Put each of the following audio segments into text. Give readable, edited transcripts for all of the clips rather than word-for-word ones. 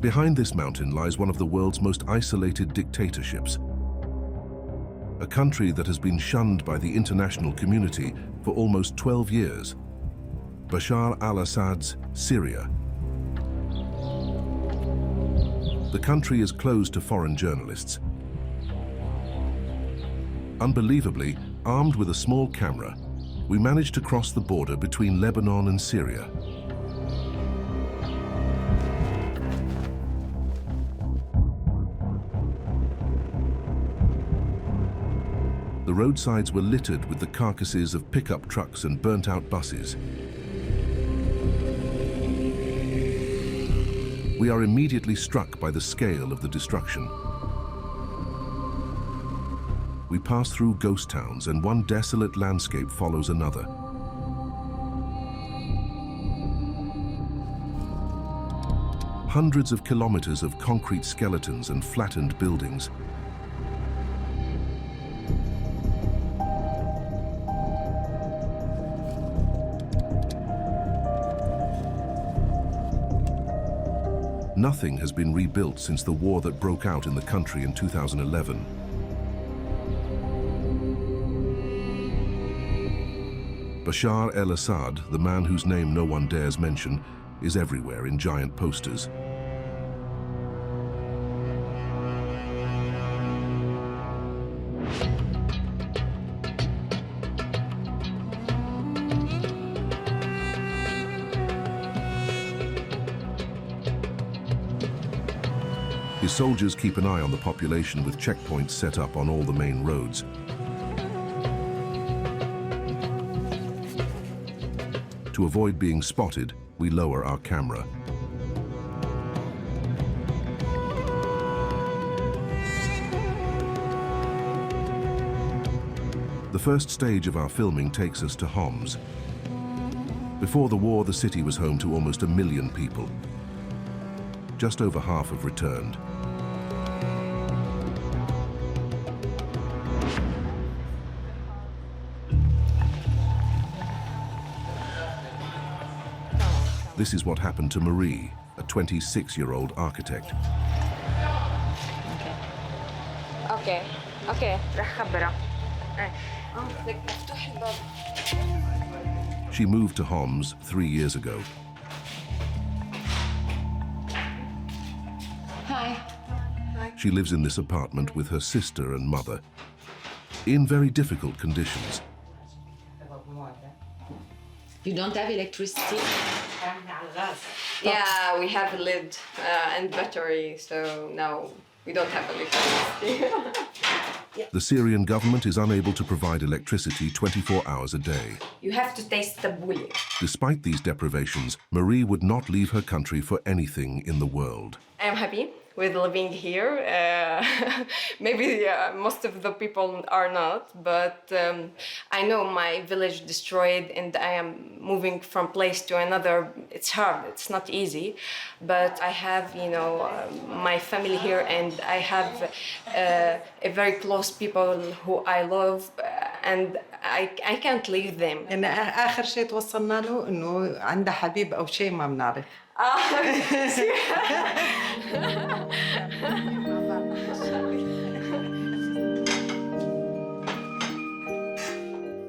Behind this mountain lies one of the world's most isolated dictatorships. A country that has been shunned by the international community for almost 12 years. Bashar al-Assad's Syria. The country is closed to foreign journalists. Unbelievably, armed with a small camera, we managed to cross the border between Lebanon and Syria. The roadsides were littered with the carcasses of pickup trucks and burnt-out buses. We are immediately struck by the scale of the destruction. We pass through ghost towns, and one desolate landscape follows another. Hundreds of kilometers of concrete skeletons and flattened buildings. Nothing has been rebuilt since the war that broke out in the country in 2011. Bashar al-Assad, the man whose name no one dares mention, is everywhere in giant posters. His soldiers keep an eye on the population with checkpoints set up on all the main roads. To avoid being spotted, we lower our camera. The first stage of our filming takes us to Homs. Before the war, the city was home to almost 1 million people. Just over half have returned. This is what happened to Marie, a 26-year-old architect. Okay. She moved to Homs 3 years ago. Hi. She lives in this apartment with her sister and mother, in very difficult conditions. You don't have electricity? Yeah, we have a lid and battery, so no, we don't have electricity. The Syrian government is unable to provide electricity 24 hours a day. You have to taste the bully. Despite these deprivations, Marie would not leave her country for anything in the world. I am happy with living here. Maybe most of the people are not, but I know my village destroyed and I am moving from place to another. It's hard, it's not easy, but I have, my family here, and I have a very close people who I love, and I can't leave them. إن آخر شيء توصلنا له إنه عنده حبيب أو شيء ما بنعرف.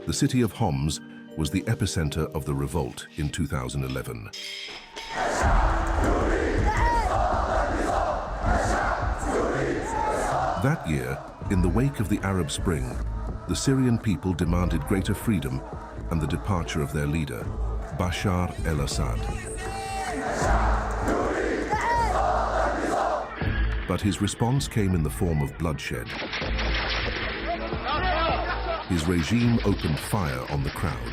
The city of Homs was the epicenter of the revolt in 2011. That year, in the wake of the Arab Spring, the Syrian people demanded greater freedom and the departure of their leader, Bashar al-Assad. But his response came in the form of bloodshed. His regime opened fire on the crowd.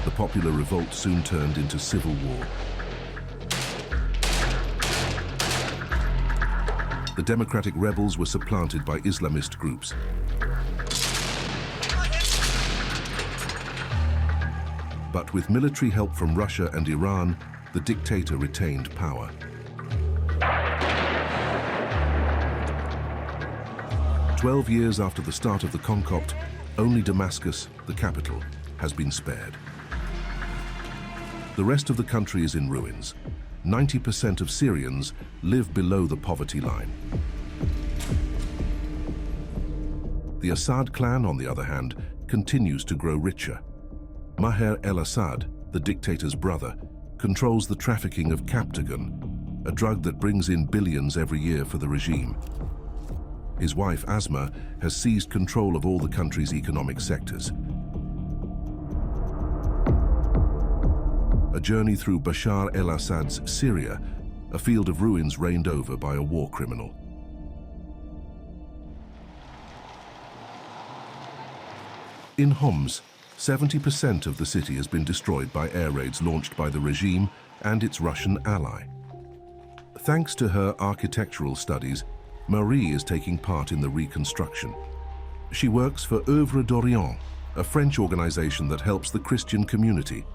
The popular revolt soon turned into civil war. The democratic rebels were supplanted by Islamist groups. But with military help from Russia and Iran, the dictator retained power. "12 years after the start of the concoct, only Damascus, the capital, has been spared. The rest of the country is in ruins. 90% of Syrians live below the poverty line. The Assad clan, on the other hand, continues to grow richer. Bashar Al-Assad, the dictator's brother, controls the trafficking of captagon, a drug that brings in billions every year for the regime. His wife, Asma, has seized control of all the country's economic sectors. A journey through Bashar al-Assad's Syria, a field of ruins reigned over by a war criminal. In Homs, 70% of the city has been destroyed by air raids launched by the regime and its Russian ally. Thanks to her architectural studies, Marie is taking part in the reconstruction. She works for Œuvre d'Orient, a French organization that helps the Christian community.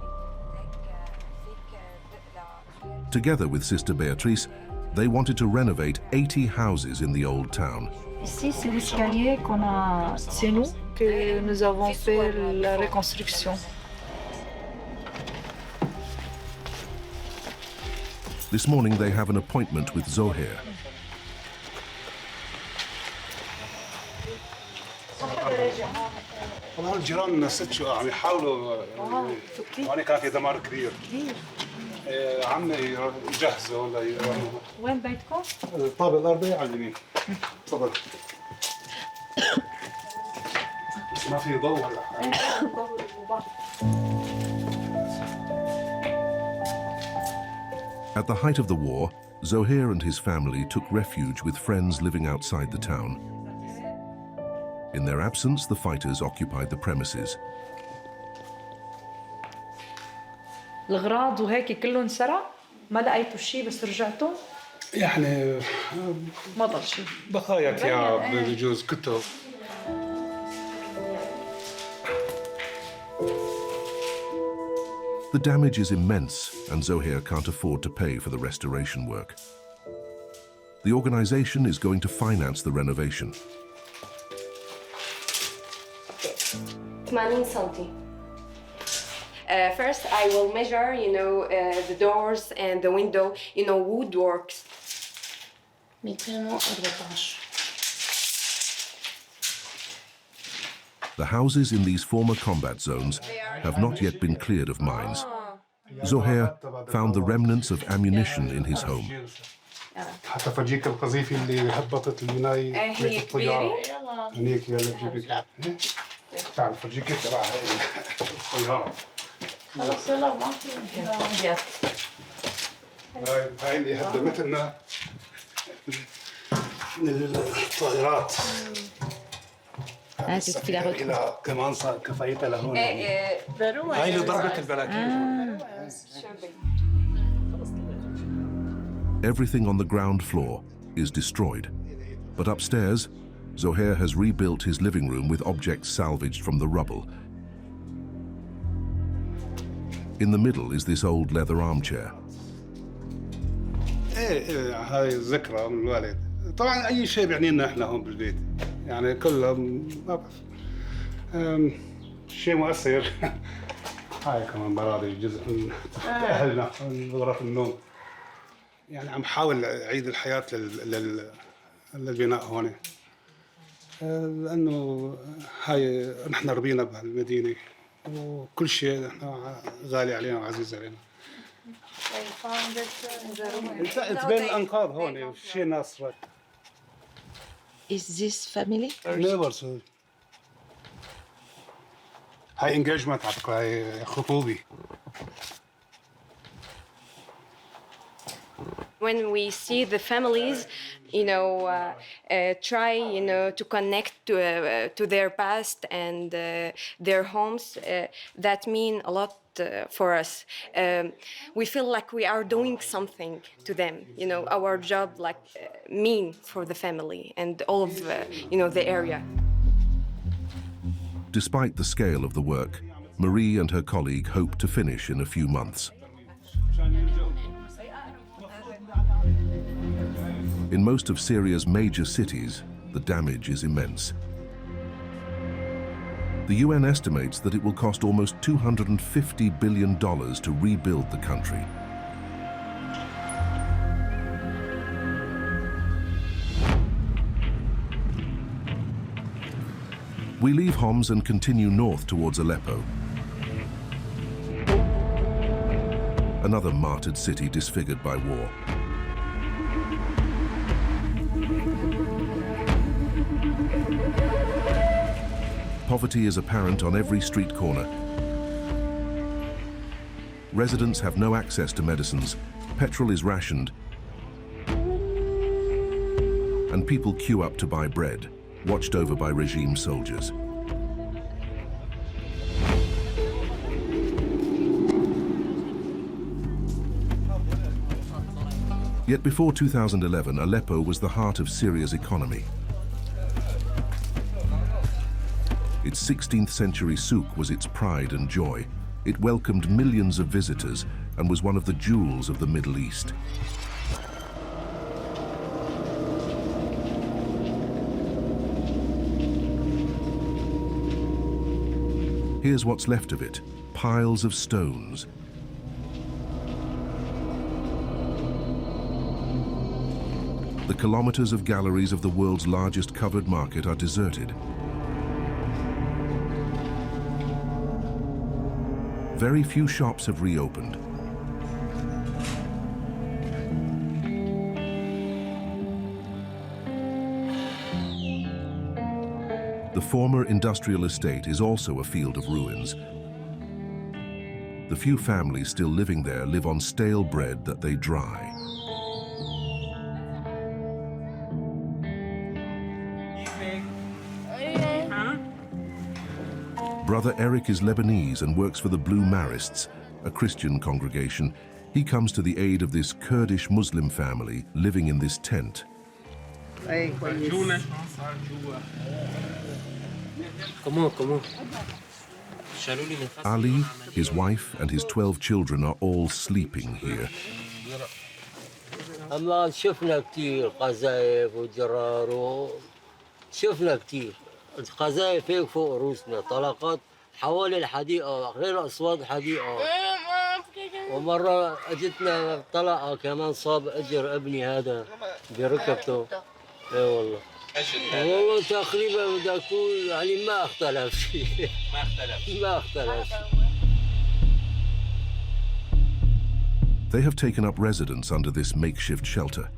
Together with Sister Beatrice, they wanted to renovate 80 houses in the old town. Ici, c'est l'escalier qu'on a. C'est nous que nous avons fait la reconstruction. This morning they have an appointment with Zohair. والله الجيران ست شقق عم يحاولوا هون كان في دمار كبير. عمي يجهزوا ليرموا. وين بيتكم؟ الطابق الأرضي على اليمين. تفضل. بس ما في ضوء هلا. At the height of the war, Zohair and his family took refuge with friends living outside the town. In their absence, the fighters occupied the premises. الغراض وهيك كله انسرق؟ ما لقيتوا شيء بس رجعتوا؟ يعني ما ضل شيء. بقايا ثياب بجوز كتب. The damage is immense, and Zohair can't afford to pay for the restoration work. The organization is going to finance the renovation. 80 سنتي. First, I will measure, the doors and the window, woodworks. 214. The houses in these former combat zones have not yet been cleared of mines. Zohair found the remnants of ammunition in his home. حتى فرجيك القذيفة اللي هبطت المناي هي كبيرة؟ هنيك يلا بجيبك. تعال فرجيك تبع الطيارة. خلص يلا ما في. هاي اللي هدمتنا من الطائرات. إلى كمان صار كفايتها لهون. هاي اللي ضربت البلاكين. Everything on the ground floor is destroyed. But upstairs, Zohair has rebuilt his living room with objects salvaged from the rubble. In the middle is this old leather armchair. هاي ذكرى من الوالد. طبعا أي شيء بيعني لنا إحنا هون بالبيت. يعني كله ما بعرف. شيء مؤثر. هاي كمان براضي جزء من أهلنا من غرف النوم. يعني عم حاول أعيد الحياة للبناء هون. لأنه هاي نحن ربينا بهالمدينة وكل شيء نحن غالي علينا وعزيز علينا. انت بين الأنقاض هون شيء ناس. Is this family? neighbours. هاي engagement على فكرة هاي خطوبة. When we see the families, try, to connect to their past and their homes, that mean a lot for us. We feel like we are doing something to them. Our job mean for the family and all of, the area. Despite the scale of the work, Marie and her colleague hope to finish in a few months. In most of Syria's major cities, the damage is immense. The UN estimates that it will cost almost $250 billion to rebuild the country. We leave Homs and continue north towards Aleppo, another martyred city disfigured by war. Poverty is apparent on every street corner. Residents have no access to medicines, petrol is rationed, and people queue up to buy bread, watched over by regime soldiers. Yet before 2011, Aleppo was the heart of Syria's economy. Its 16th century souk was its pride and joy. It welcomed millions of visitors and was one of the jewels of the Middle East. Here's what's left of it, piles of stones. The kilometers of galleries of the world's largest covered market are deserted. Very few shops have reopened. The former industrial estate is also a field of ruins. The few families still living there live on stale bread that they dry. Brother Eric is Lebanese and works for the Blue Marists, a Christian congregation. He comes to the aid of this Kurdish Muslim family living in this tent. Ali, his wife, and his 12 children are all sleeping here. قذايف هيك فوق رؤوسنا طلقات حوالي الحديقة غير أصوات الحديقة ومرة أجتنا طلقة كمان صاب أجر ابني هذا بركبته اي والله والله تقريبا بدك تقول يعني ما اختلف شيء ما اختلف They have taken up residence under this makeshift shelter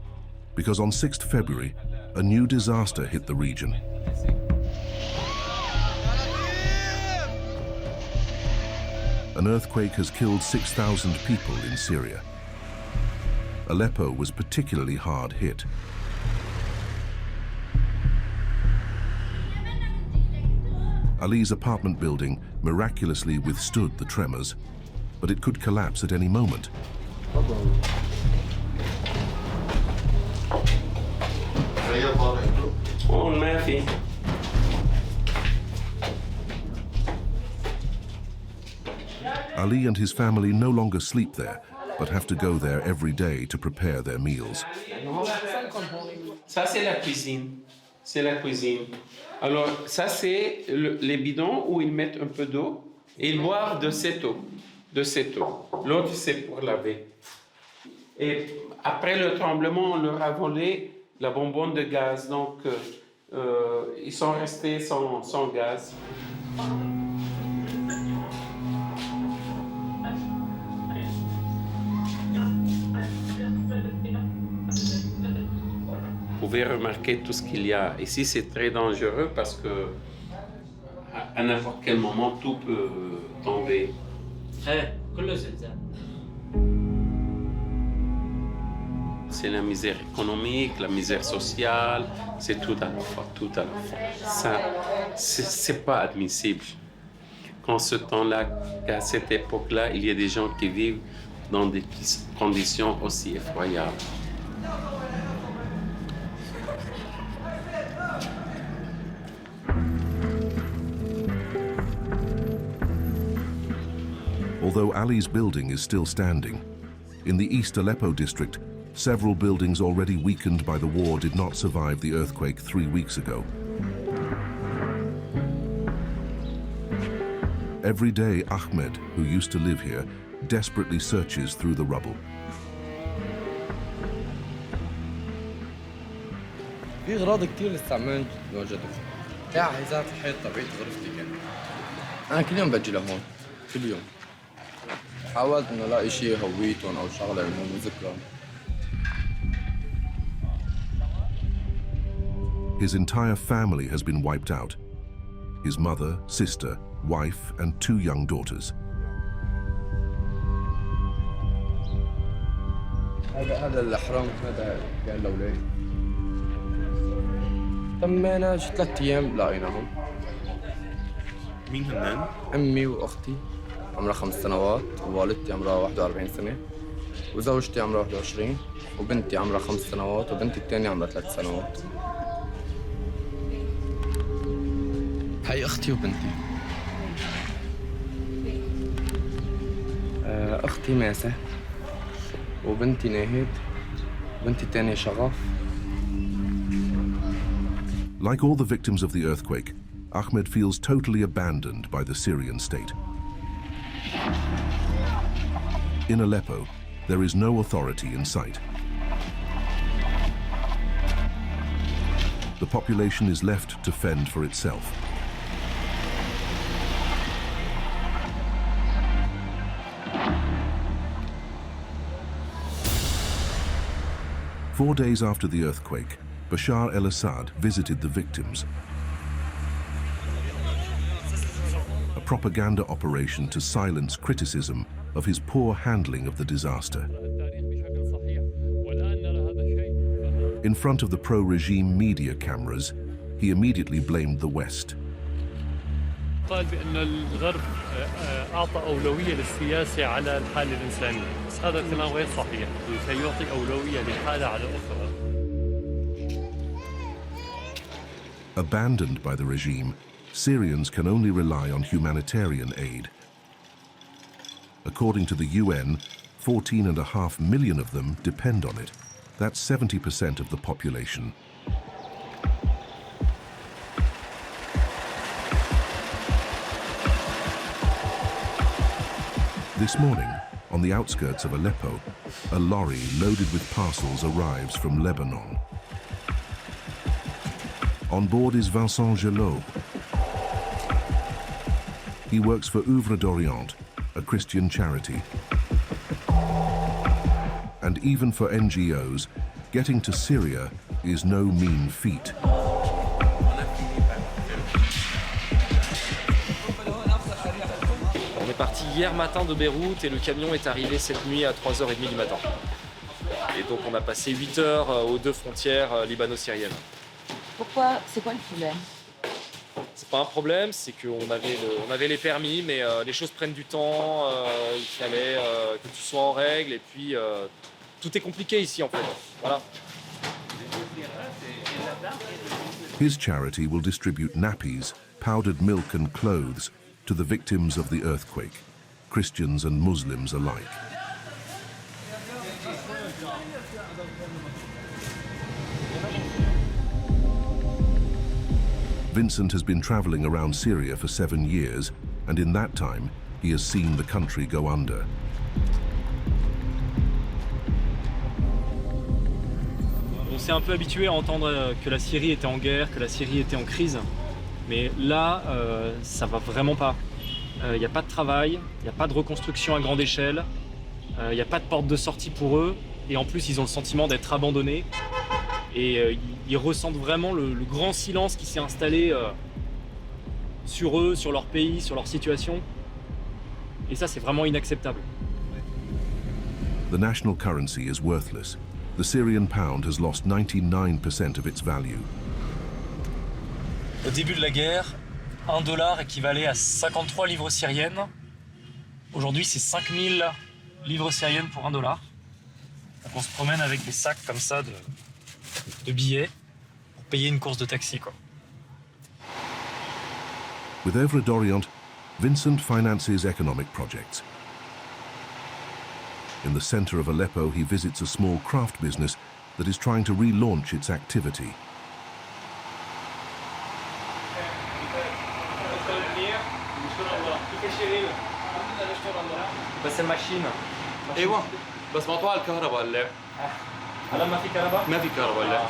because on 6th February, a new disaster hit the region. An earthquake has killed 6,000 people in Syria. Aleppo was particularly hard hit. Ali's apartment building miraculously withstood the tremors, but it could collapse at any moment. Ali and his family no longer sleep there, but have to go there every day to prepare their meals. Ça, c'est la cuisine. C'est la cuisine. Alors, ça, c'est les bidons où ils mettent un peu d'eau et ils boivent de cette eau. De cette eau. L'autre, c'est pour laver. Et après le tremblement, on leur a volé la bonbonne de gaz. Donc, ils sont restés sans gaz. Vous pouvez remarquer tout ce qu'il y a. Ici, c'est très dangereux parce que à n'importe quel moment, tout peut tomber. C'est la misère économique, la misère sociale, c'est tout à la fois, tout à la fois. Ça, c'est pas admissible. Qu'en ce temps-là, qu'à cette époque-là, il y a des gens qui vivent dans des conditions aussi effroyables. Although Ali's building is still standing, in the East Aleppo district, several buildings already weakened by the war did not survive the earthquake 3 weeks ago. Every day, Ahmed, who used to live here, desperately searches through the rubble. في أغراض كتير للسعمان وجدتها. هي ذات الحيط تبعت غرفتي كانت. أنا كل يوم بجي لهون، كل يوم. حاولت إنه ألاقي شيء هويتهم أو شغلة إنه ذكرى. His entire family has been wiped out. His mother, sister, wife, and 2 young daughters. هذا الأحرام هذا كان لأولادي. تمينا شي 3 أيام لقيناهم. مين هنن؟ أمي وأختي عمرها 5 سنوات، ووالدتي عمرها 41 سنة، وزوجتي عمرها 21، وبنتي عمرها 5 سنوات، وبنتي الثانية عمرها 3 سنوات. هاي أختي وبنتي. أختي ماسة، وبنتي ناهد، وبنتي الثانية شغف. Like all the victims of the earthquake, Ahmed feels totally abandoned by the Syrian state. In Aleppo, there is no authority in sight. The population is left to fend for itself. Four days after the earthquake, Bashar Al-Assad visited the victims. A propaganda operation to silence criticism of his poor handling of the disaster. In front of the pro-regime media cameras, he immediately blamed the West. قال بأن الغرب أعطى أولوية للسياسة على الحالة الإنسانية، بس هذا الكلام غير صحيح، سيعطي أولوية للحالة على أخرى. Abandoned by the regime, Syrians can only rely on humanitarian aid. According to the UN, 14.5 million of them depend on it. That's 70% of the population. This morning, on the outskirts of Aleppo, a lorry loaded with parcels arrives from Lebanon. On board is Vincent Gelot. He works for Œuvre d'Orient, a Christian charity. And even for NGOs, getting to Syria is no mean feat. On est parti hier matin de Beyrouth et le camion est arrivé cette nuit à 3h30 du matin. Et donc on a passé 8 heures aux 2 frontières libano-syriennes. Pourquoi? C'est quoi le problème? C'est pas un problème, c'est qu'on avait les permis, mais les choses prennent du temps, il fallait que tu sois en règle, et puis tout est compliqué ici en fait. Voilà. His charity will distribute nappies, powdered milk and clothes to the victims of the earthquake, Christians and Muslims alike. Vincent has been traveling around Syria for 7 years, and in that time, he has seen the country go under. On s'est un peu habitué à entendre que la Syrie était en guerre, que la Syrie était en crise. Mais là, ça va vraiment pas. Il n'y a pas de travail, il n'y a pas de reconstruction à grande échelle, il n'y a pas de porte de sortie pour eux. Et en plus, ils ont le sentiment d'être abandonnés. Et ils ressentent vraiment le grand silence qui s'est installé sur eux, sur leur pays, sur leur situation. Et ça, c'est vraiment inacceptable. The national currency is worthless. The Syrian pound has lost 99% of its value. Au début de la guerre, $1 équivalait à 53 livres syriennes. Aujourd'hui, c'est 5000 livres syriennes pour $1. Donc on se promène avec des sacs comme ça de billets pour payer une course de taxi, quoi. With Œuvre d'Orient, Vincent finances economic projects. In the center of Aleppo, he visits a small craft business that is trying to relaunch its activity. بس الماشين ايوه بس مقطوع الكهرباء هلا. هلا ما في كهرباء؟ ما في كهرباء هلا.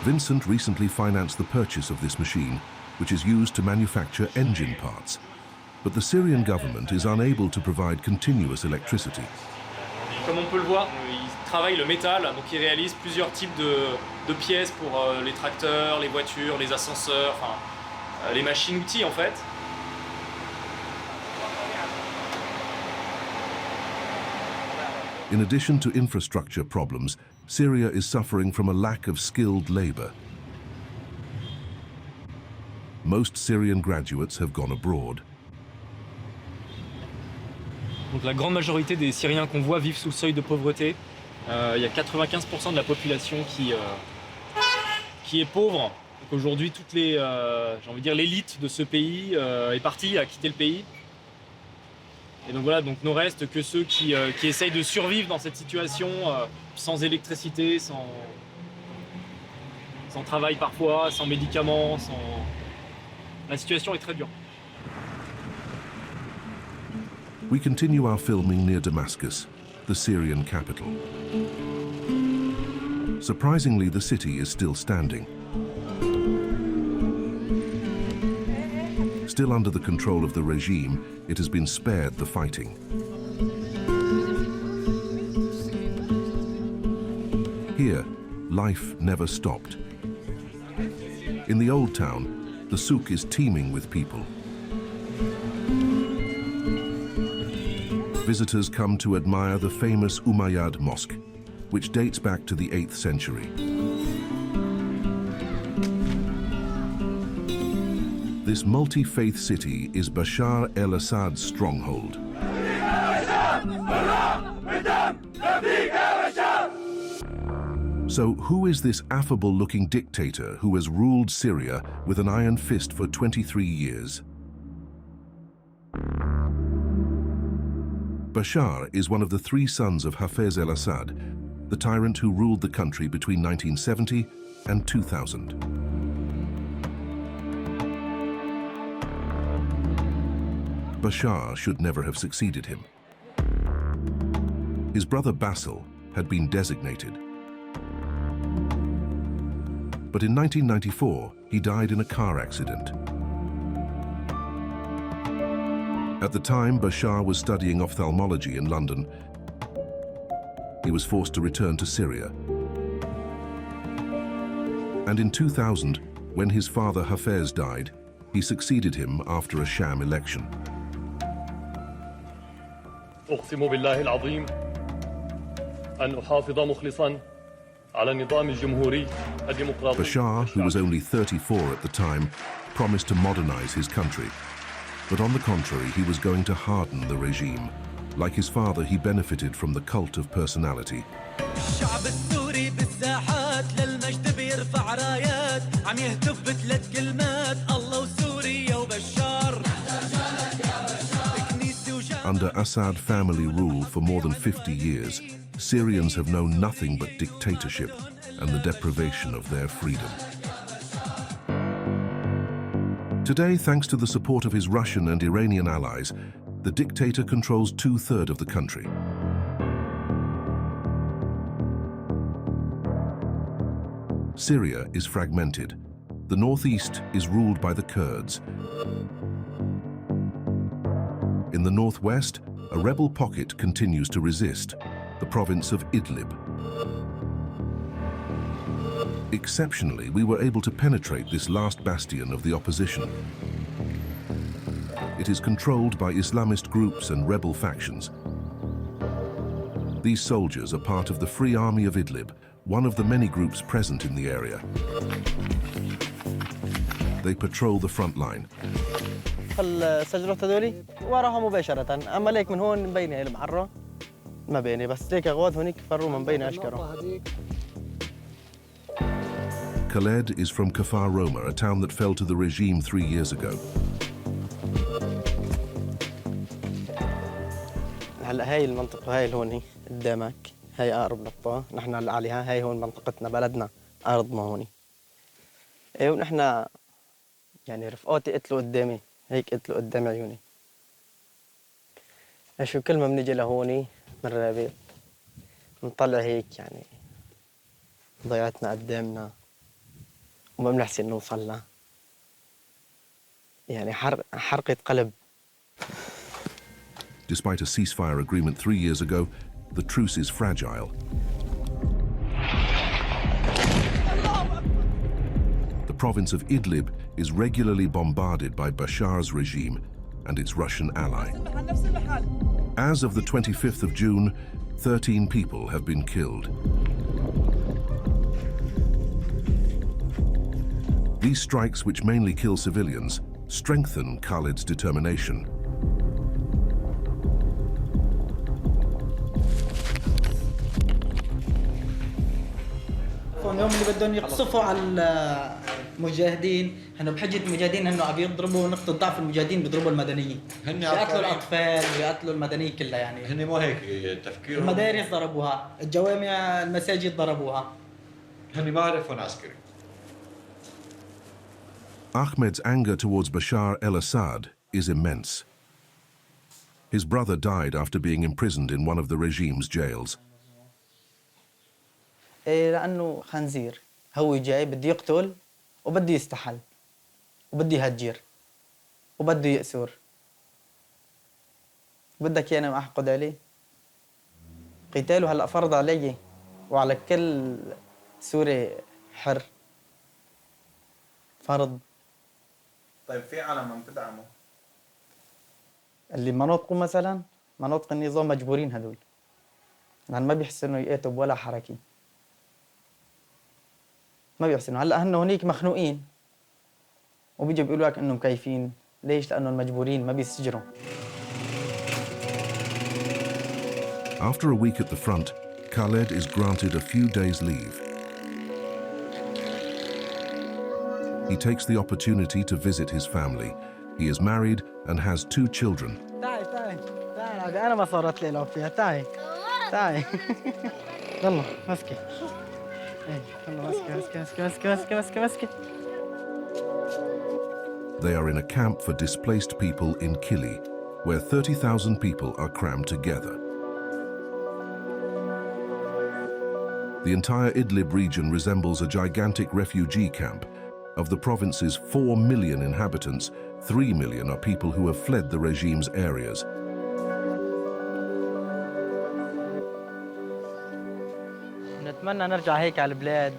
Vincent recently financed the purchase of this machine, which is used to manufacture engine parts. But the Syrian government is unable to provide continuous electricity. Comme on peut le voir, il travaille le métal, donc il réalise plusieurs types de pièces pour les tracteurs, les voitures, les ascenseurs, enfin les machines-outils en fait. In addition to infrastructure problems, Syria is suffering from a lack of skilled labor. Most Syrian graduates have gone abroad. Donc la grande majorité des Syriens qu'on voit vivent sous le seuil de pauvreté. Il y a 95% de la population qui est pauvre. Donc aujourd'hui, toute j'ai envie de dire l'élite de ce pays est partie, a quitté le pays. Et donc voilà, donc ne reste que ceux qui essayent de survivre dans cette situation, sans électricité, sans travail parfois, sans médicaments, La situation est très dure. We continue our filming near Damascus, the Syrian capital. Surprisingly, the city is still standing. Still under the control of the regime, it has been spared the fighting. Here, life never stopped. In the old town, the souk is teeming with people. Visitors come to admire the famous Umayyad Mosque, which dates back to the 8th century. This multi-faith city is Bashar Al-Assad's stronghold. So who is this affable-looking dictator who has ruled Syria with an iron fist for 23 years? Bashar is one of the 3 sons of Hafez al-Assad, the tyrant who ruled the country between 1970 and 2000. Bashar should never have succeeded him. His brother Basil had been designated. But in 1994, he died in a car accident. At the time, Bashar was studying ophthalmology in London. He was forced to return to Syria. And in 2000, when his father Hafez died, he succeeded him after a sham election. أقسم بالله العظيم أن أحافظ مخلصاً على النظام الجمهوري الديمقراطي. Bashar, who was only 34 at the time, promised to modernize his country. But on the contrary, he was going to harden the regime. Like his father, he benefited from the cult of personality. الشعب السوري بالساحات للمجد بيرفع رايات عم يهتف بثلاث كلمات الله وسوريا وبشار. Under Assad family rule for more than 50 years, Syrians have known nothing but dictatorship and the deprivation of their freedom. Today, thanks to the support of his Russian and Iranian allies, the dictator controls 2/3 of the country. Syria is fragmented. The northeast is ruled by the Kurds. In the northwest, a rebel pocket continues to resist, the province of Idlib. Exceptionally, we were able to penetrate this last bastion of the opposition. It is controlled by Islamist groups and rebel factions. These soldiers are part of the Free Army of Idlib, one of the many groups present in the area. They patrol the front line. الشجرة هذولي وراها مباشرة، أما ليك من هون مبينة المحرة ما بيني بس ليك أغواد هونيك فروا من بين أشكره. Khaled is from Kafar Roma, a town that fell to the regime 3 years ago. هلا هاي المنطقة هاي اللي هون قدامك هاي أقرب نقطة نحن هلا عليها هاي هون منطقتنا بلدنا أرضنا هون. إيه ونحن يعني رفقاتي قتلوا قدامي هيك قلت له قدام عيوني. شو كل ما بنيجي لهوني بالرابع بنطلع هيك يعني ضيعتنا قدامنا وما بنحسن نوصل لها. يعني حرقة قلب. Despite a ceasefire agreement 3 years ago, the truce is fragile. The province of Idlib is regularly bombarded by Bashar's regime and its Russian ally. As of the 25th of June, 13 people have been killed. These strikes, which mainly kill civilians, strengthen Khalid's determination. اليوم اللي بدهم يقصفوا على المجاهدين، هن بحجة المجاهدين انه عم يضربوا نقطة ضعف المجاهدين، بيضربوا المدنيين. يقتلوا الاطفال ويقتلوا المدنيين كلها يعني. هن مو هيك تفكيرهم. المدارس ضربوها، الجوامع، المساجد ضربوها. هن ما عرفون عسكري. Ahmed's anger towards Bashar al-Assad is immense. His brother died after being imprisoned in one of the regime's jails. لأنه خنزير، هو جاي بده يقتل وبده يستحل وبده يهجر وبده يأسر. بدك يعني ما أحقد عليه؟ قتاله هلأ فرض علي وعلى كل سوري حر. فرض. طيب في عالم عم تدعمه؟ اللي مناطقه مثلا مناطق النظام مجبورين هدول، يعني ما بيحسنوا يقاتوا ولا حركي، ما بيحسنوا. هلا هن هونيك مخنوقين وبيجوا بيقولوا لك انهم مكيفين. ليش؟ لانهم مجبورين، ما بيسجروا. After a week at the front, Khaled is granted a few days' leave. He takes the opportunity to visit his family. He is married and has 2 children. تعي أنا ما صارت لي لعب فيها. تعي يلا مسكي. يلا مسكي. They are in a camp for displaced people in Kili, where 30,000 people are crammed together. The entire Idlib region resembles a gigantic refugee camp. Of the province's 4 million inhabitants, 3 million are people who have fled the regime's areas. نتمنى نرجع هيك على البلاد،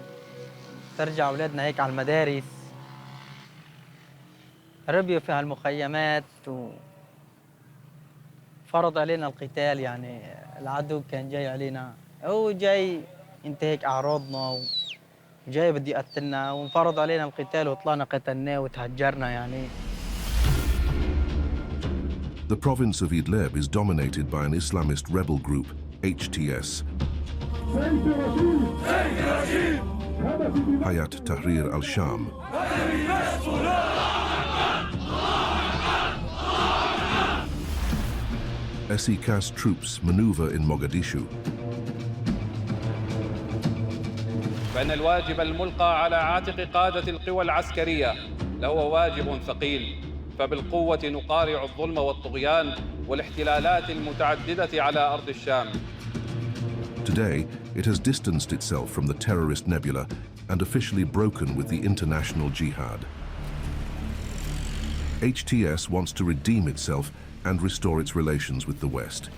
ترجع أولادنا هيك على المدارس، ربيوا في هالمخيمات وفرض علينا القتال. يعني العدو كان جاي علينا، هو جاي ينتهك أعراضنا وجاي بدي يقتلنا، وانفرض علينا القتال وطلعنا قتلناه وتهجرنا يعني. The province of Idlib is dominated by an Islamist rebel group, HTS. Hayat Tahrir al-Sham. SECAS troops maneuver in Mogadishu. فإن الواجب الملقى على عاتق قادة القوى العسكرية لهو واجب ثقيل، فبالقوة نقارع الظلم والطغيان والاحتلالات المتعددة على أرض الشام. Today, it has distanced itself from the terrorist nebula and officially broken with the international jihad. HTS wants to redeem itself and restore its relations with the West.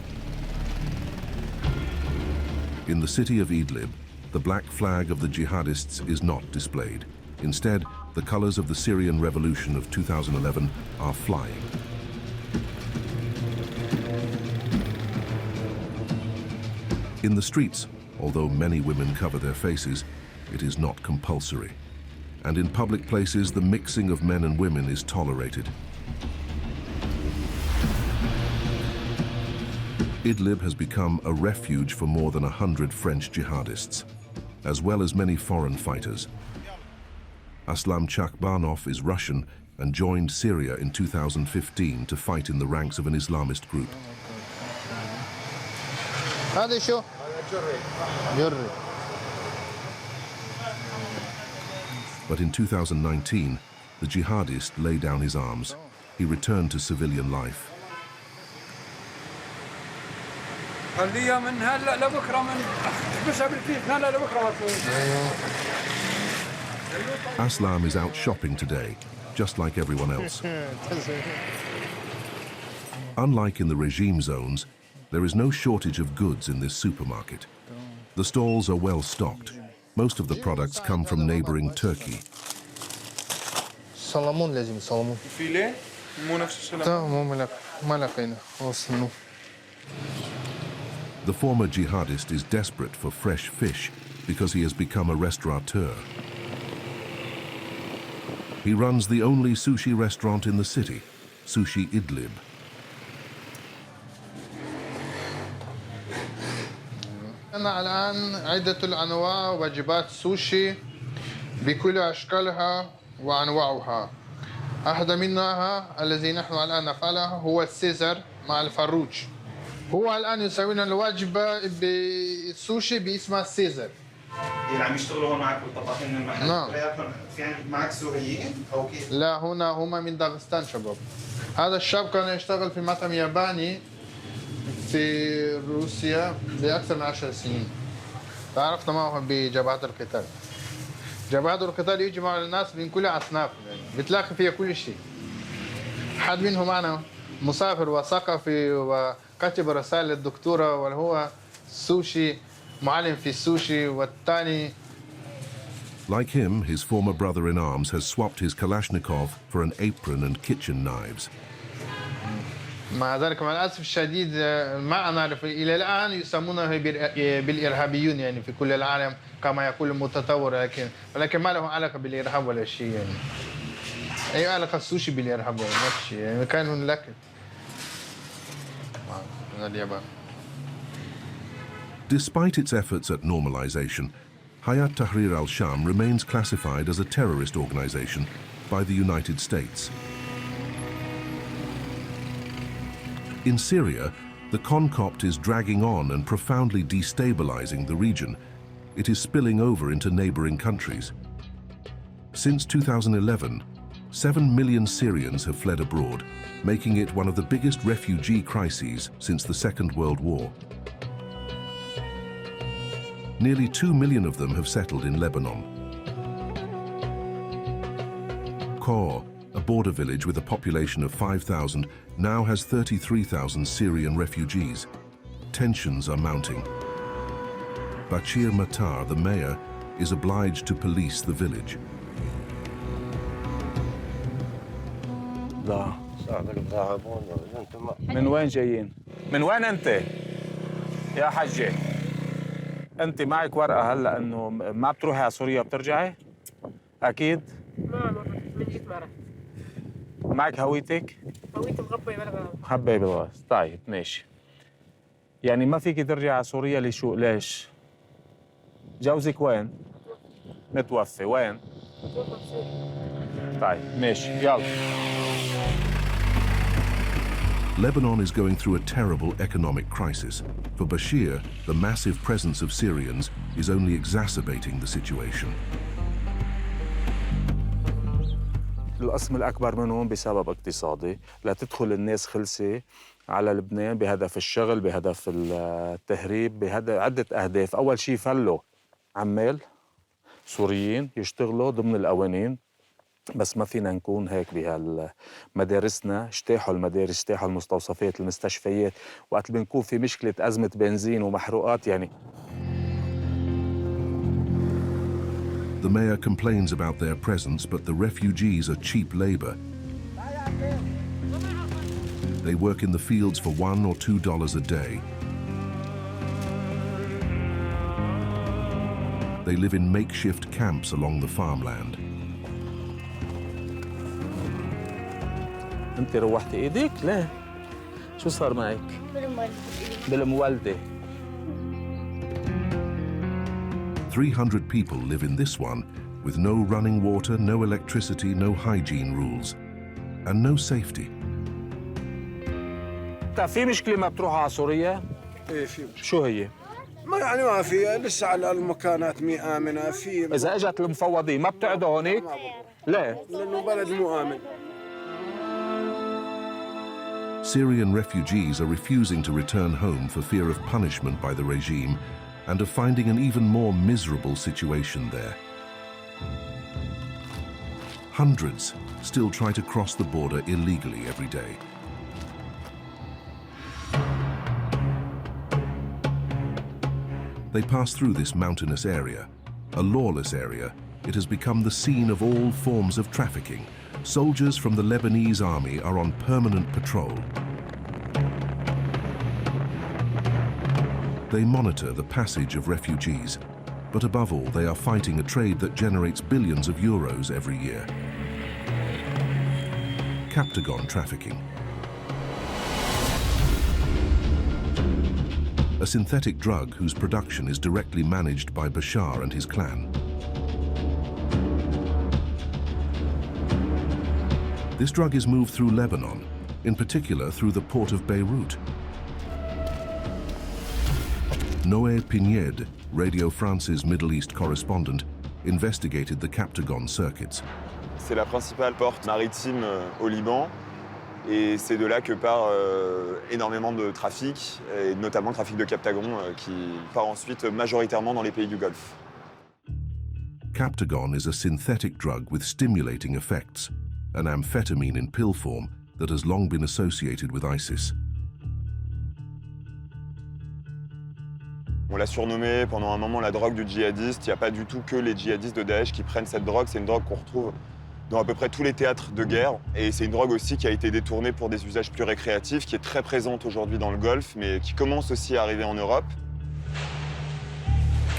In the city of Idlib, the black flag of the jihadists is not displayed. Instead, the colors of the Syrian revolution of 2011 are flying. In the streets, although many women cover their faces, it is not compulsory. And in public places, the mixing of men and women is tolerated. Idlib has become a refuge for more than 100 French jihadists, as well as many foreign fighters. Aslam Chakbanov is Russian and joined Syria in 2015 to fight in the ranks of an Islamist group. هذا شو؟ جري. But in 2019, the jihadist laid down his arms he returned to civilian life. خليها من هلا لبكره من احبسها بالكيف من هلا لبكره. Aslam is out shopping today, just like everyone else. Unlike in the regime zones, there is no shortage of goods in this supermarket. The stalls are well stocked. Most of the products come from neighboring Turkey. صلمون لازم صلمون. فيليه مو نفس السلام. مو ما لقينا وصلنا. The former jihadist is desperate for fresh fish because he has become a restaurateur. He runs the only sushi restaurant in the city, Sushi Idlib. أنا الآن عدة الأنواع وجبات سوشي بكل أشكالها وأنواعها. أحد منها الذي نحن الآن نفعله هو السيزر مع الفروج. هو الآن يسوي لنا الوجبة بالسوشي باسمها السيزر. يعني عم يشتغلوا هون معك بالطباخين من المحل؟ نعم. في معك سوريين أو كيف؟ لا هنا هم من داغستان شباب. هذا الشاب كان يشتغل في مطعم ياباني في روسيا بأكثر من 10 سنين. تعرفت معهم بجبهات القتال. جبهات القتال يجمع الناس من كل أصناف يعني بتلاقي فيها كل شيء. حد منهم معنا مسافر وثقافي وكتب رسالة للدكتورة وهو سوشي معلم في السوشي والثاني. Like him, his former brother-in-arms has swapped his Kalashnikov for an apron and kitchen knives. مع ذلك مع الأسف الشديد ما نعرف إلى الآن يسمونه بالإرهابيون يعني في كل العالم كما يقول المتطور ولكن ما له علاقة بالإرهاب ولا شيء يعني. أي علاقة السوشي بالإرهاب ولا نفس الشيء يعني كان هناك من اليابان. Despite its efforts at normalization, Hayat Tahrir al-Sham remains classified as a terrorist organization by the United States. In Syria, the concoct is dragging on and profoundly destabilizing the region. It is spilling over into neighboring countries. Since 2011, 7 million Syrians have fled abroad, making it one of the biggest refugee crises since the Second World War. Nearly 2 million of them have settled in Lebanon. Khor, a border village with a population of 5,000, now has 33,000 Syrian refugees. Tensions are mounting. Bashir Matar, the mayor, is obliged to police the village. من وين جايين؟ من وين أنت؟ يا حجة أنت معك ورقة هلا إنه ما بتروحي على سوريا بترجعي؟ أكيد؟ ما بديت مرة. معك هويتك؟ هويتي مغبية بالغاز. مخبية بالغاز، طيب ماشي. يعني ما فيك ترجعي على سوريا ليش؟ جوزك وين؟ متوفي، وين؟ متوفى بسوريا. طيب ماشي، يلا. Lebanon is going through a terrible economic crisis. For Bashir, the massive presence of Syrians is only exacerbating the situation. القسم الأكبر منهم بسبب اقتصادي، لا تدخل الناس خلسة على لبنان بهدف الشغل، بهدف التهريب، بهدف عدة أهداف. أول شيء فلوا عمال سوريين يشتغلوا ضمن القوانين، بس ما فينا نكون هيك بهالمدارسنا. اجتاحوا المدارس، اجتاحوا المستوصفات، المستشفيات، وقت بنكون في مشكلة أزمة بنزين ومحروقات يعني. The mayor complains about their presence, but the refugees are cheap labor. They work in the fields for $1 or $2 a day. They live in makeshift camps along the farmland. أنت روحتي إيديك؟ لا. شو صار معك؟ بالمولدة. 300 people live in this one with no running water, no electricity, no hygiene rules, and no safety. في مشكلة ما بتروحوا على سوريا؟ إيه في. شو هي؟ ما في لسه على المكانات مي آمنة في. إذا إجت المفوضين ما بتقعدوا هونيك؟ لا. لأنه بلد مو آمن. Syrian refugees are refusing to return home for fear of punishment by the regime and are finding an even more miserable situation there. Hundreds still try to cross the border illegally every day. They pass through this mountainous area. A lawless area, it has become the scene of all forms of trafficking. Soldiers from the Lebanese army are on permanent patrol. They monitor the passage of refugees, but above all, they are fighting a trade that generates billions of euros every year. Captagon trafficking. A synthetic drug whose production is directly managed by Bashar and his clan. This drug is moved through Lebanon, in particular through the port of Beirut. Noé Pigned, Radio France's Middle East correspondent, investigated the Captagon circuits. C'est la principale porte maritime au Liban et c'est de là que part énormément de trafic, et notamment le trafic de Captagon qui part ensuite majoritairement dans les pays du Golfe. Captagon is a synthetic drug with stimulating effects, an amphetamine in pill form that has long been associated with ISIS. On l'a surnommé pendant un moment la drogue du djihadiste. Il n'y a pas du tout que les djihadistes de Daesh qui prennent cette drogue. C'est une drogue qu'on retrouve dans à peu près tous les théâtres de guerre. Et c'est une drogue aussi qui a été détournée pour des usages plus récréatifs, qui est très présente aujourd'hui dans le Golfe, mais qui commence aussi à arriver en Europe.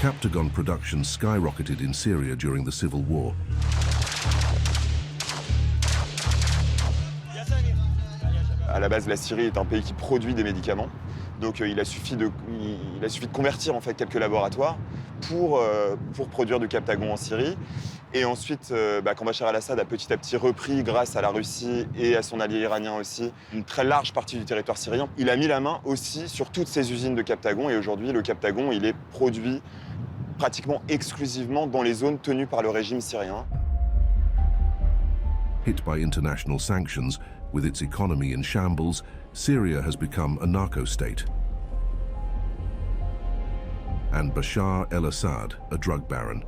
Captagon production skyrocketed in Syria during the civil war. À la base, la Syrie est un pays qui produit des médicaments. Donc il a suffi de convertir en fait quelques laboratoires pour produire du Captagon en Syrie. Et ensuite, quand Bashar Al-Assad a petit à petit repris, grâce à la Russie et à son allié iranien aussi, une très large partie du territoire syrien, il a mis la main aussi sur toutes ces usines de Captagon. Et aujourd'hui, le Captagon, il est produit pratiquement exclusivement dans les zones tenues par le régime syrien. Hit by international sanctions, with its economy in shambles, Syria has become a narco-state. And Bashar Al-Assad, a drug baron.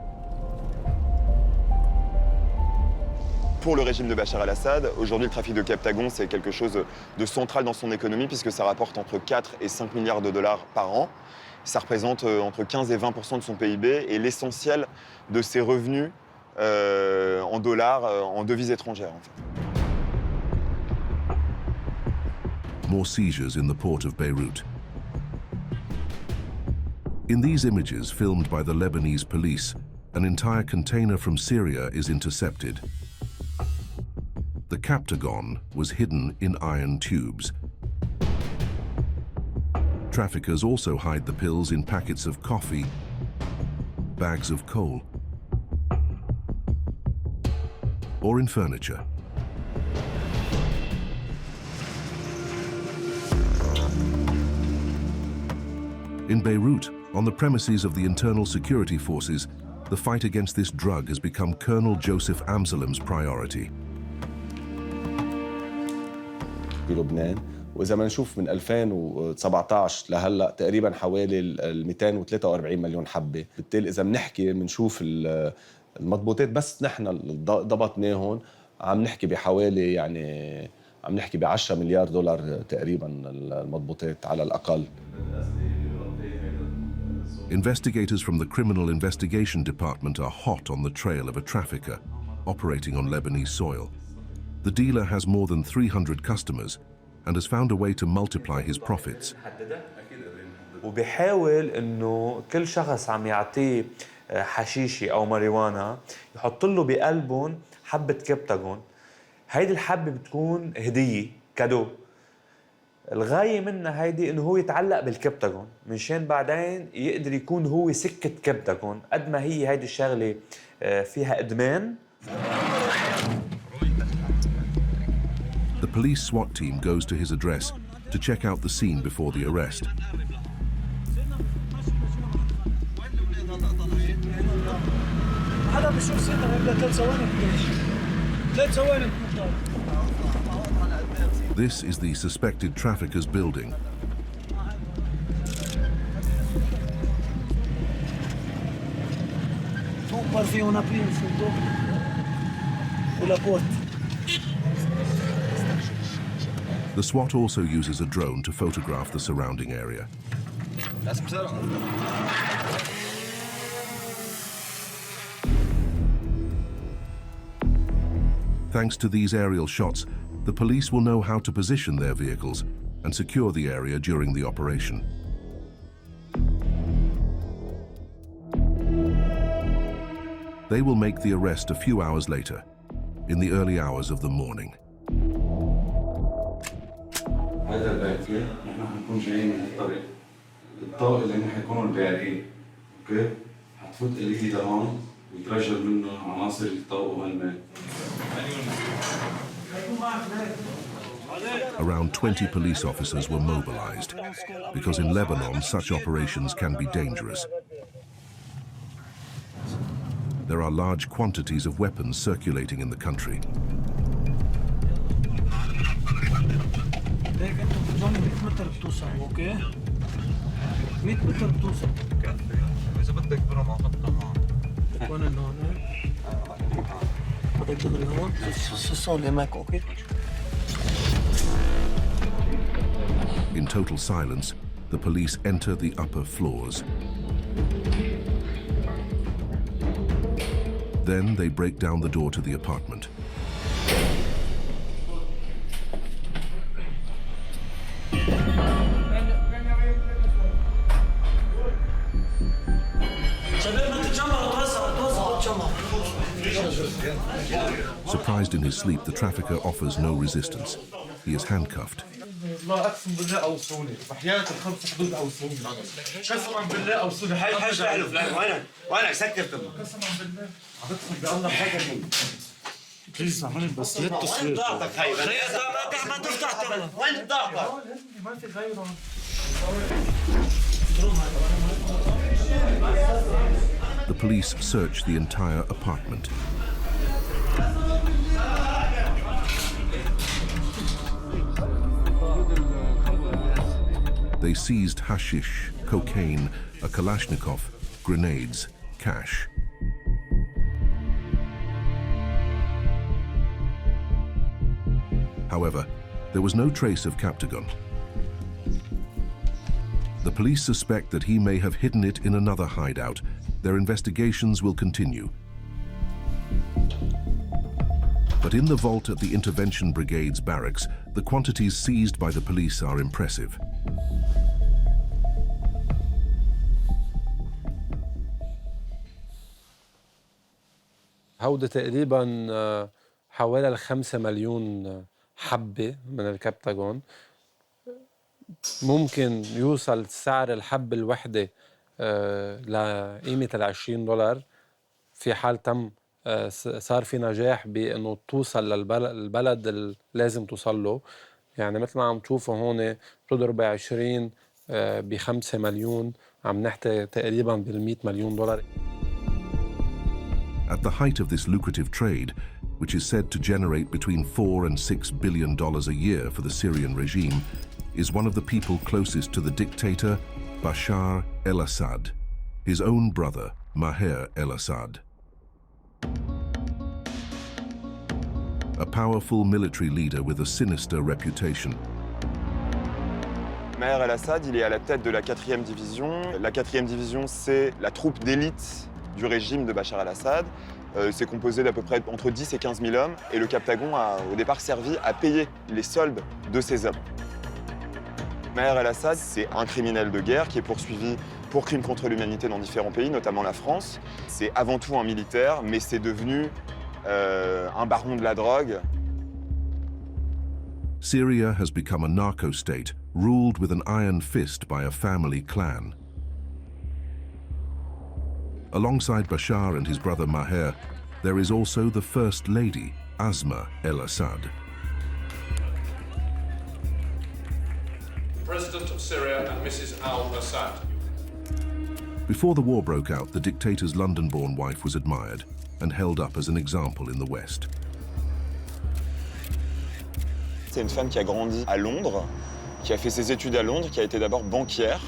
Pour le régime de Bashar Al-Assad, aujourd'hui, le trafic de Captagon, c'est quelque chose de central dans son économie puisque ça rapporte entre 4 et 5 milliards de dollars par an. Ça représente entre 15 et 20% de son PIB et l'essentiel de ses revenus en dollars, en devises étrangères, en fait. More seizures in the port of Beirut. In these images filmed by the Lebanese police, an entire container from Syria is intercepted. The Captagon was hidden in iron tubes. Traffickers also hide the pills in packets of coffee, bags of coal, or in furniture. In Beirut, on the premises of the internal security forces, the fight against this drug has become Colonel Joseph Amsalam's priority. بلبنان واذا ما نشوف من 2017 لهلا تقريبا حوالي ال 243 مليون حبه، بالتالي اذا بنشوف المضبوطات بس نحن ضبطناهم عم نحكي بحوالي عم نحكي ب 10 مليار دولار تقريبا المضبوطات على الاقل. Investigators from the Criminal Investigation Department are hot on the trail of a trafficker operating on Lebanese soil. The dealer has more than 300 customers and has found a way to multiply his profits. وبيحاول انه كل شخص عم يعطيه حشيشه او ماريجوانا يحط له بقلبهم حبه كابتاغون. هيدي الحبه بتكون هديه كادو. الغايه منها هيدي انه هو يتعلق بالكابتاغون منشان بعدين يقدر يكون هو سكه كابتاغون. قد ما هي هيدي الشغله فيها ادمان. The police SWAT team goes to his address to check out the scene before the arrest. هذا بشوف سيطر يبدا 3 ثواني 3 ثواني This is the suspected trafficker's building. The SWAT also uses a drone to photograph the surrounding area. Thanks to these aerial shots, the police will know how to position their vehicles and secure the area during the operation. They will make the arrest a few hours later, in the early hours of the morning. هذا الباكي نحن حنكون جايين من الطريق الطاقة اللي حيكونوا البارقين اوكي حتفوت الي لهون ويترجل منه عناصر الطاقة والماء. Around 20 police officers were mobilized because in Lebanon such operations can be dangerous. There are large quantities of weapons circulating in the country. In total silence, the police enter the upper floors. Then they break down the door to the apartment. Surprised in his sleep, the trafficker offers no resistance. He is handcuffed. The police search the entire apartment. They seized hashish, cocaine, a Kalashnikov, grenades, cash. However, there was no trace of Captagon. The police suspect that he may have hidden it in another hideout. Their investigations will continue. But in the vault at the Intervention Brigade's barracks, the quantities seized by the police are impressive. هودة تقريبا حوالي 5 مليون حبة من الكبتاغون. ممكن يوصل سعر الحبة الوحدة لقيمة $20 في حال تم صار في نجاح بأنه توصل للبلد اللي لازم توصل له. يعني مثل ما عم تشوفوا هون بتضرب 20 ب5 مليون، عم نحكي تقريبا بال$100 مليون. At the height of this lucrative trade, which is said to generate between $4 and $6 billion a year for the Syrian regime, is one of the people closest to the dictator, Bashar Al-Assad, his own brother, Maher al-Assad. A powerful military leader with a sinister reputation. Maher al-Assad, il est à la tête de la 4e division. La 4e division, c'est la troupe d'élite du régime de Bashar al-Assad. C'est composé d'à peu près entre 10 et 15 000 hommes, et le Captagon a au départ servi à payer les soldes de ces hommes. Maher al-Assad, c'est un criminel de guerre qui est poursuivi pour crimes contre l'humanité dans différents pays, notamment la France. C'est avant tout un militaire, mais c'est devenu un baron de la drogue. Syria has become a narco-state, ruled with an iron fist by a family clan. Alongside Bashar and his brother Maher, there is also the First Lady, Asma al-Assad. President of Syria and Mrs. al-Assad. Before the war broke out, the dictator's London-born wife was admired and held up as an example in the West. C'est une femme qui a grandi à Londres, qui a fait ses études à Londres, qui a été d'abord banquière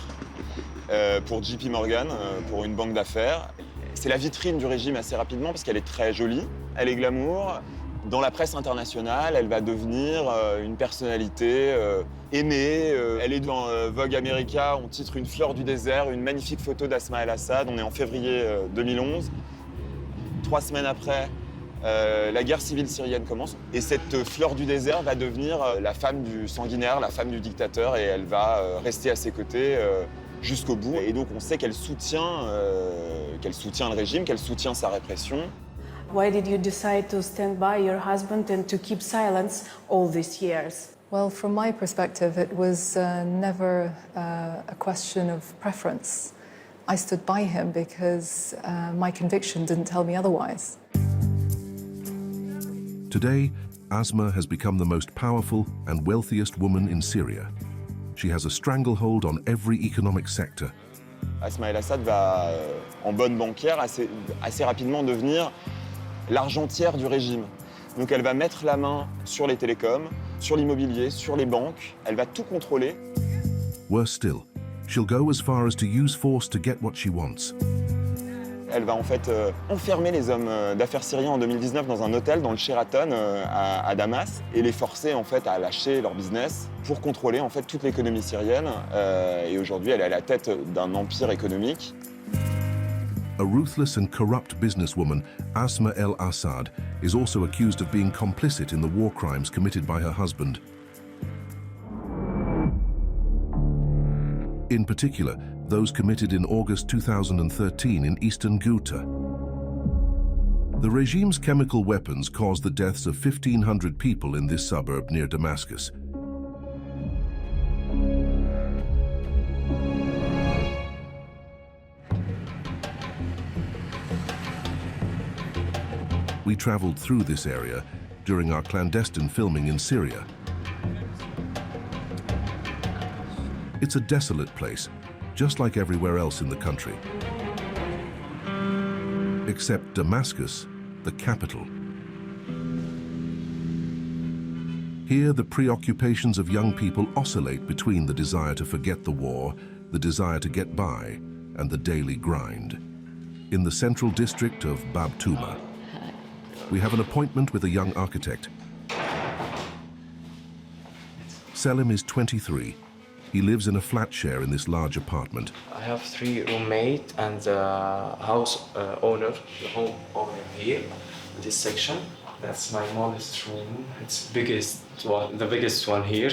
pour JP Morgan, pour une banque d'affaires. C'est la vitrine du régime assez rapidement parce qu'elle est très jolie, elle est glamour. Dans la presse internationale, elle va devenir une personnalité aimée. Elle est dans Vogue America, on titre Une fleur du désert, une magnifique photo d'Asma Al-Assad. On est en février 2011. 3 semaines après, la guerre civile syrienne commence. Et cette fleur du désert va devenir la femme du sanguinaire, la femme du dictateur, et elle va rester à ses côtés jusqu'au bout. Et donc on sait qu'elle soutient le régime, qu'elle soutient sa répression. Why did you decide to stand by your husband and to keep silence all these years? Well, from my perspective, it was never a question of preference. I stood by him because my conviction didn't tell me otherwise. Today, Asma has become the most powerful and wealthiest woman in Syria. She has a stranglehold on every economic sector. Asma El-Assad va, en bonne banquière, assez rapidement devenir l'argentière du régime. Donc elle va mettre la main sur les télécoms, sur l'immobilier, sur les banques. Elle va tout contrôler. Worse still, she'll go as far as to use force to get what she wants. Elle va en fait enfermer les hommes d'affaires syriens en 2019 dans un hôtel, dans le Sheraton à Damas, et les forcer en fait à lâcher leur business pour contrôler en fait toute l'économie syrienne. Et aujourd'hui, elle est à la tête d'un empire économique. A ruthless and corrupt businesswoman, Asma Al-Assad, is also accused of being complicit in the war crimes committed by her husband. In particular, those committed in August 2013 in eastern Ghouta. The regime's chemical weapons caused the deaths of 1,500 people in this suburb near Damascus. We traveled through this area during our clandestine filming in Syria. It's a desolate place, just like everywhere else in the country. Except Damascus, the capital. Here, the preoccupations of young people oscillate between the desire to forget the war, the desire to get by, and the daily grind. In the central district of Bab Touma, we have an appointment with a young architect. Selim is 23. He lives in a flat share in this large apartment. I have 3 roommates and the house owner, the home owner here, this section. That's my smallest room. It's the biggest one here.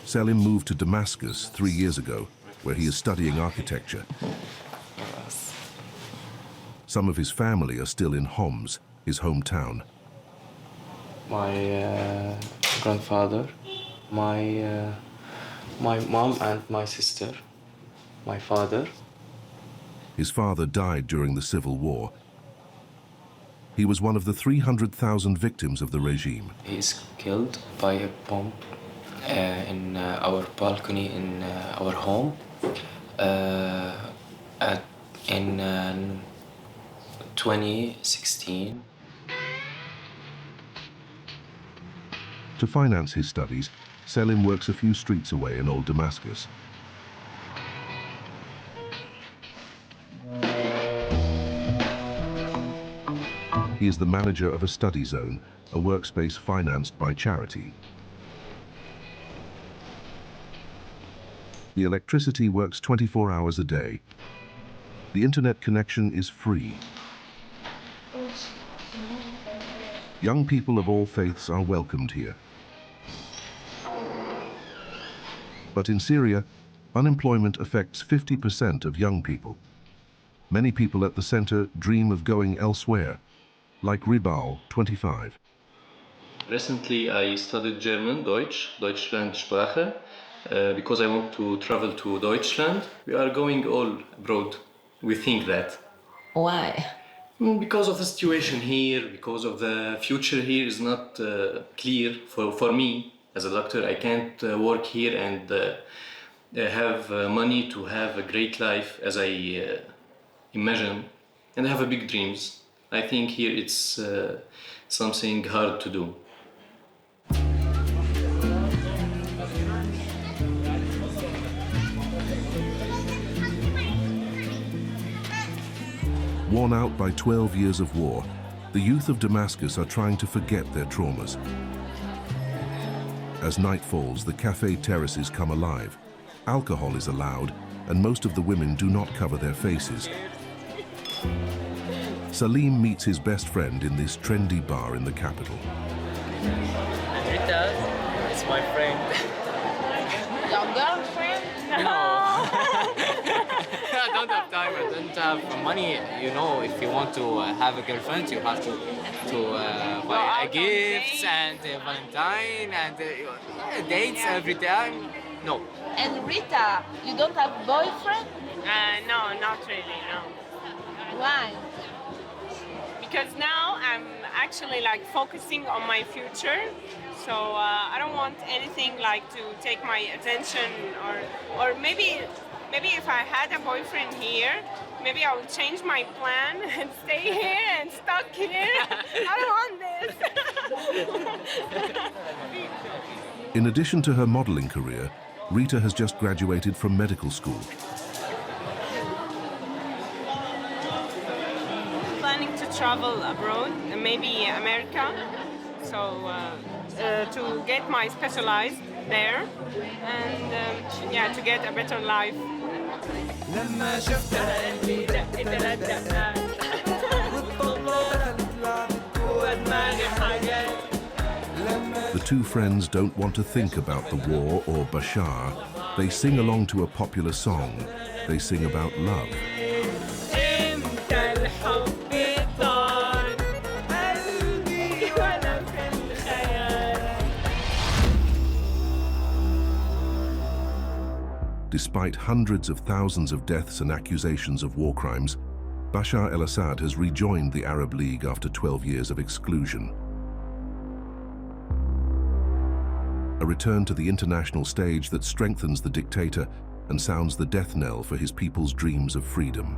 Selim moved to Damascus 3 years ago, where he is studying architecture. Some of his family are still in Homs, his hometown. My grandfather, my mom and my sister, my father. His father died during the civil war. He was one of the 300,000 victims of the regime. He is killed by a bomb in our balcony in our home in 2016. To finance his studies, Selim works a few streets away in old Damascus. He is the manager of a study zone, a workspace financed by charity. The electricity works 24 hours a day. The internet connection is free. Young people of all faiths are welcomed here. But in Syria, unemployment affects 50% of young people. Many people at the center dream of going elsewhere, like Ribal, 25. Recently, I studied German, Deutschland Sprache, because I want to travel to Deutschland. We are going all abroad. We think that. Why? Because of the situation here, because of the future here is not clear for me as a doctor. I can't work here and have money to have a great life as I imagine, and I have big dreams. I think here it's something hard to do. Worn out by 12 years of war, the youth of Damascus are trying to forget their traumas. As night falls, the cafe terraces come alive. Alcohol is allowed, and most of the women do not cover their faces. Salim meets his best friend in this trendy bar in the capital. Rita is my friend. Your girlfriend? No. I don't have time. I don't have money. You know, if you want to have a girlfriend, you have to buy gifts and Valentine and dates every time. No. And Rita, you don't have boyfriend? No, not really, no. Why? Because now I'm actually like focusing on my future. So I don't want anything like to take my attention or maybe if I had a boyfriend here, maybe I would change my plan and stay here and stuck here. I don't want this. In addition to her modeling career, Rita has just graduated from medical school. Planning to travel abroad, maybe America. So to get my specialized there and yeah, to get a better life. لما شفتها قلبي دق 3 دقات والطلات تطلع جوا دماغي حاجات. The two friends don't want to think about the war or Bashar. They sing along to a popular song. They sing about love. Despite hundreds of thousands of deaths and accusations of war crimes, Bashar al-Assad has rejoined the Arab League after 12 years of exclusion. A return to the international stage that strengthens the dictator and sounds the death knell for his people's dreams of freedom.